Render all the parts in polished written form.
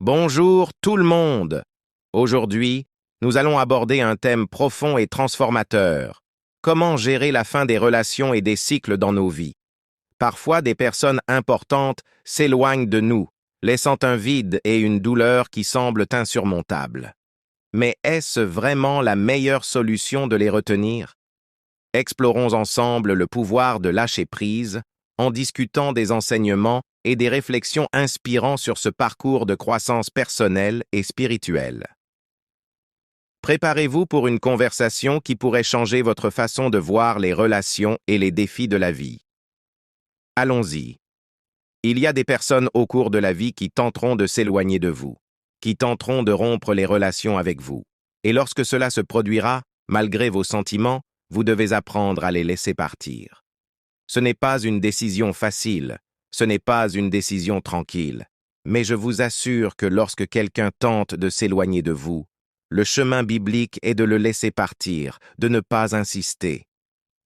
Bonjour tout le monde! Aujourd'hui, nous allons aborder un thème profond et transformateur. Comment gérer la fin des relations et des cycles dans nos vies? Parfois, des personnes importantes s'éloignent de nous, laissant un vide et une douleur qui semblent insurmontables. Mais est-ce vraiment la meilleure solution de les retenir? Explorons ensemble le pouvoir de lâcher prise en discutant des enseignements et des réflexions inspirants sur ce parcours de croissance personnelle et spirituelle. Préparez-vous pour une conversation qui pourrait changer votre façon de voir les relations et les défis de la vie. Allons-y. Il y a des personnes au cours de la vie qui tenteront de s'éloigner de vous, qui tenteront de rompre les relations avec vous. Et lorsque cela se produira, malgré vos sentiments, vous devez apprendre à les laisser partir. Ce n'est pas une décision facile, ce n'est pas une décision tranquille, mais je vous assure que lorsque quelqu'un tente de s'éloigner de vous, le chemin biblique est de le laisser partir, de ne pas insister.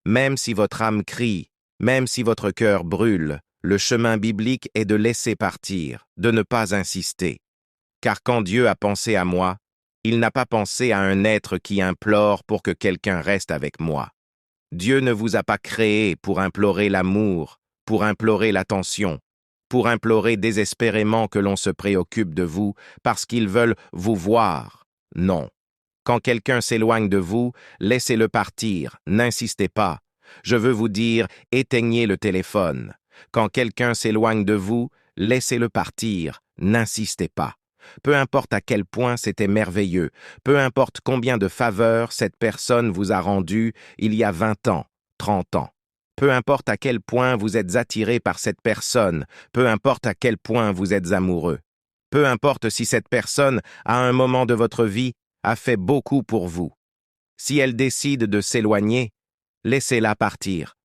Même si votre âme crie, même si votre cœur brûle, le chemin biblique est de laisser partir, de ne pas insister. Car quand Dieu a pensé à moi, il n'a pas pensé à un être qui implore pour que quelqu'un reste avec moi. Dieu ne vous a pas créé pour implorer l'amour, pour implorer l'attention, pour implorer désespérément que l'on se préoccupe de vous parce qu'ils veulent vous voir. Non. Quand quelqu'un s'éloigne de vous, laissez-le partir, n'insistez pas. Je veux vous dire, éteignez le téléphone. Quand quelqu'un s'éloigne de vous, laissez-le partir, n'insistez pas. Peu importe à quel point c'était merveilleux, peu importe combien de faveurs cette personne vous a rendu il y a 20 ans, 30 ans. Peu importe à quel point vous êtes attiré par cette personne, peu importe à quel point vous êtes amoureux. Peu importe si cette personne, à un moment de votre vie, a fait beaucoup pour vous. Si elle décide de s'éloigner, laissez-la partir.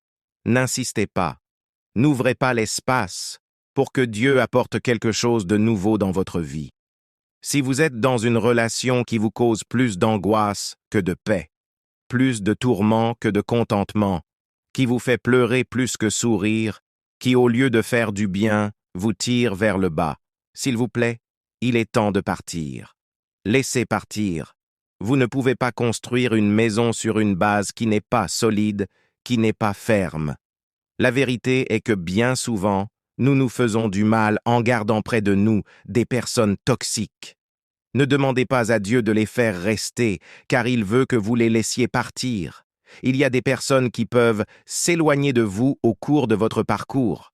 N'insistez pas. N'ouvrez pas l'espace pour que Dieu apporte quelque chose de nouveau dans votre vie. Si vous êtes dans une relation qui vous cause plus d'angoisse que de paix, plus de tourments que de contentement, qui vous fait pleurer plus que sourire, qui au lieu de faire du bien, vous tire vers le bas, s'il vous plaît, il est temps de partir. Laissez partir. Vous ne pouvez pas construire une maison sur une base qui n'est pas solide, qui n'est pas ferme. La vérité est que bien souvent, nous nous faisons du mal en gardant près de nous des personnes toxiques. Ne demandez pas à Dieu de les faire rester, car il veut que vous les laissiez partir. Il y a des personnes qui peuvent s'éloigner de vous au cours de votre parcours.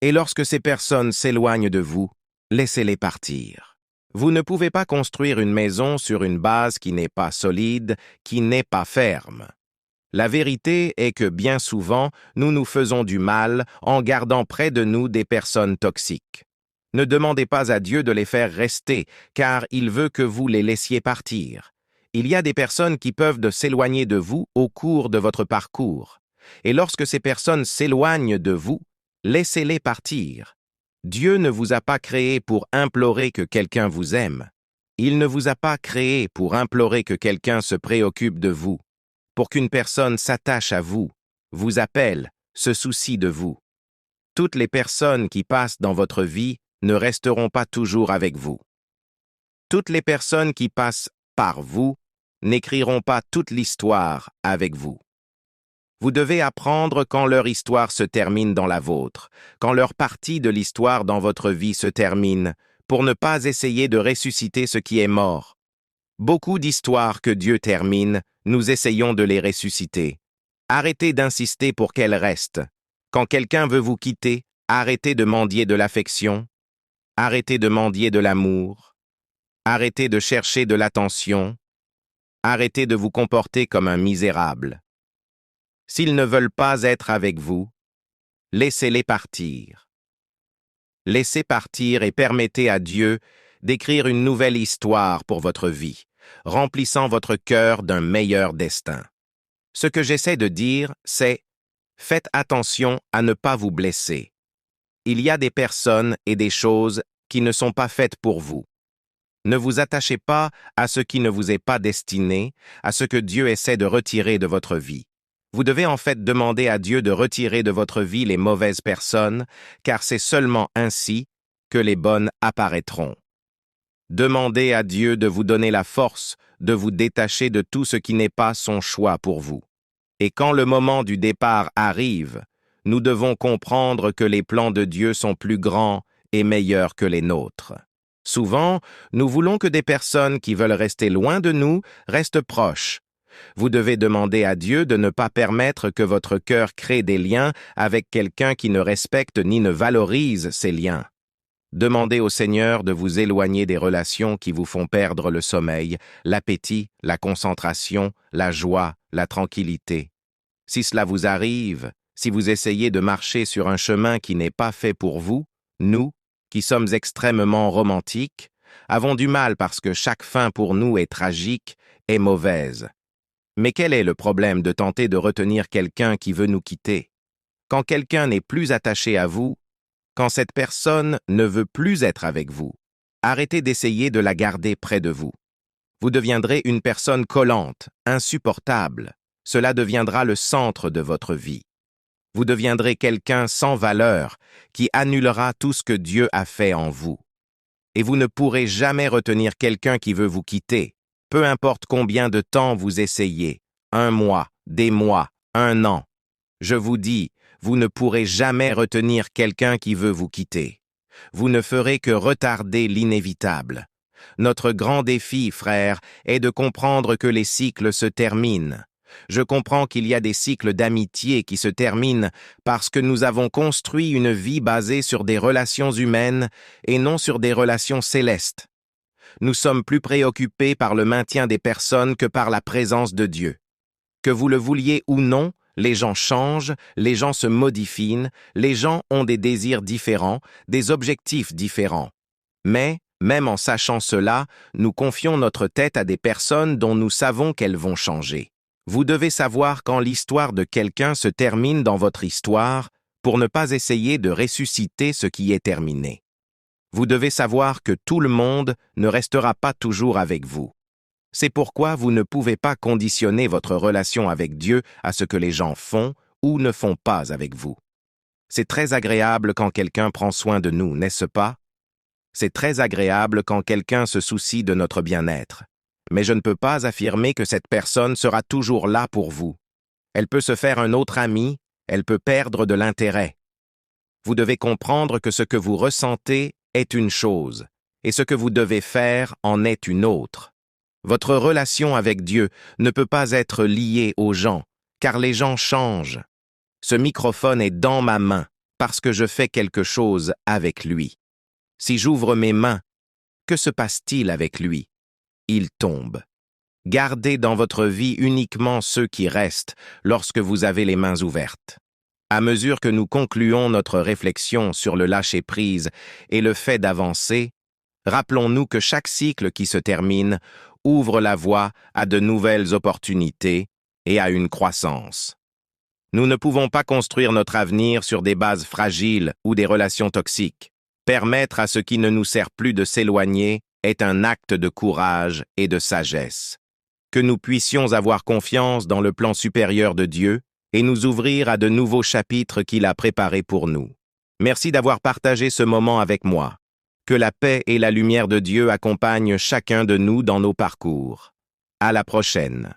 Et lorsque ces personnes s'éloignent de vous, laissez-les partir. Vous ne pouvez pas construire une maison sur une base qui n'est pas solide, qui n'est pas ferme. La vérité est que bien souvent, nous nous faisons du mal en gardant près de nous des personnes toxiques. Ne demandez pas à Dieu de les faire rester, car il veut que vous les laissiez partir. Il y a des personnes qui peuvent s'éloigner de vous au cours de votre parcours. Et lorsque ces personnes s'éloignent de vous, laissez-les partir. Dieu ne vous a pas créé pour implorer que quelqu'un vous aime. Il ne vous a pas créé pour implorer que quelqu'un se préoccupe de vous, pour qu'une personne s'attache à vous, vous appelle, se soucie de vous. Toutes les personnes qui passent dans votre vie ne resteront pas toujours avec vous. Toutes les personnes qui passent par vous n'écriront pas toute l'histoire avec vous. Vous devez apprendre quand leur histoire se termine dans la vôtre, quand leur partie de l'histoire dans votre vie se termine, pour ne pas essayer de ressusciter ce qui est mort. Beaucoup d'histoires que Dieu termine, nous essayons de les ressusciter. Arrêtez d'insister pour qu'elles restent. Quand quelqu'un veut vous quitter, arrêtez de mendier de l'affection, arrêtez de mendier de l'amour, arrêtez de chercher de l'attention, arrêtez de vous comporter comme un misérable. S'ils ne veulent pas être avec vous, laissez-les partir. Laissez partir et permettez à Dieu d'écrire une nouvelle histoire pour votre vie, remplissant votre cœur d'un meilleur destin. Ce que j'essaie de dire, c'est « Faites attention à ne pas vous blesser. Il y a des personnes et des choses qui ne sont pas faites pour vous. Ne vous attachez pas à ce qui ne vous est pas destiné, à ce que Dieu essaie de retirer de votre vie. Vous devez en fait demander à Dieu de retirer de votre vie les mauvaises personnes, car c'est seulement ainsi que les bonnes apparaîtront. Demandez à Dieu de vous donner la force de vous détacher de tout ce qui n'est pas son choix pour vous. Et quand le moment du départ arrive, nous devons comprendre que les plans de Dieu sont plus grands et meilleurs que les nôtres. Souvent, nous voulons que des personnes qui veulent rester loin de nous restent proches. Vous devez demander à Dieu de ne pas permettre que votre cœur crée des liens avec quelqu'un qui ne respecte ni ne valorise ces liens. Demandez au Seigneur de vous éloigner des relations qui vous font perdre le sommeil, l'appétit, la concentration, la joie, la tranquillité. Si cela vous arrive, si vous essayez de marcher sur un chemin qui n'est pas fait pour vous, nous, qui sommes extrêmement romantiques, avons du mal parce que chaque fin pour nous est tragique et mauvaise. Mais quel est le problème de tenter de retenir quelqu'un qui veut nous quitter? Quand quelqu'un n'est plus attaché à vous, quand cette personne ne veut plus être avec vous, arrêtez d'essayer de la garder près de vous. Vous deviendrez une personne collante, insupportable. Cela deviendra le centre de votre vie. Vous deviendrez quelqu'un sans valeur qui annulera tout ce que Dieu a fait en vous. Et vous ne pourrez jamais retenir quelqu'un qui veut vous quitter, peu importe combien de temps vous essayez, 1 mois, des mois, 1 an. Je vous dis, vous ne pourrez jamais retenir quelqu'un qui veut vous quitter. Vous ne ferez que retarder l'inévitable. Notre grand défi, frère, est de comprendre que les cycles se terminent. Je comprends qu'il y a des cycles d'amitié qui se terminent parce que nous avons construit une vie basée sur des relations humaines et non sur des relations célestes. Nous sommes plus préoccupés par le maintien des personnes que par la présence de Dieu. Que vous le vouliez ou non, les gens changent, les gens se modifient, les gens ont des désirs différents, des objectifs différents. Mais, même en sachant cela, nous confions notre tête à des personnes dont nous savons qu'elles vont changer. Vous devez savoir quand l'histoire de quelqu'un se termine dans votre histoire pour ne pas essayer de ressusciter ce qui est terminé. Vous devez savoir que tout le monde ne restera pas toujours avec vous. C'est pourquoi vous ne pouvez pas conditionner votre relation avec Dieu à ce que les gens font ou ne font pas avec vous. C'est très agréable quand quelqu'un prend soin de nous, n'est-ce pas? C'est très agréable quand quelqu'un se soucie de notre bien-être. Mais je ne peux pas affirmer que cette personne sera toujours là pour vous. Elle peut se faire un autre ami, elle peut perdre de l'intérêt. Vous devez comprendre que ce que vous ressentez est une chose, et ce que vous devez faire en est une autre. Votre relation avec Dieu ne peut pas être liée aux gens, car les gens changent. Ce microphone est dans ma main, parce que je fais quelque chose avec lui. Si j'ouvre mes mains, que se passe-t-il avec lui? Il tombe. Gardez dans votre vie uniquement ceux qui restent lorsque vous avez les mains ouvertes. À mesure que nous concluons notre réflexion sur le lâcher-prise et le fait d'avancer, rappelons-nous que chaque cycle qui se termine ouvre la voie à de nouvelles opportunités et à une croissance. Nous ne pouvons pas construire notre avenir sur des bases fragiles ou des relations toxiques. Permettre à ce qui ne nous sert plus de s'éloigner est un acte de courage et de sagesse. Que nous puissions avoir confiance dans le plan supérieur de Dieu et nous ouvrir à de nouveaux chapitres qu'il a préparés pour nous. Merci d'avoir partagé ce moment avec moi. Que la paix et la lumière de Dieu accompagnent chacun de nous dans nos parcours. À la prochaine.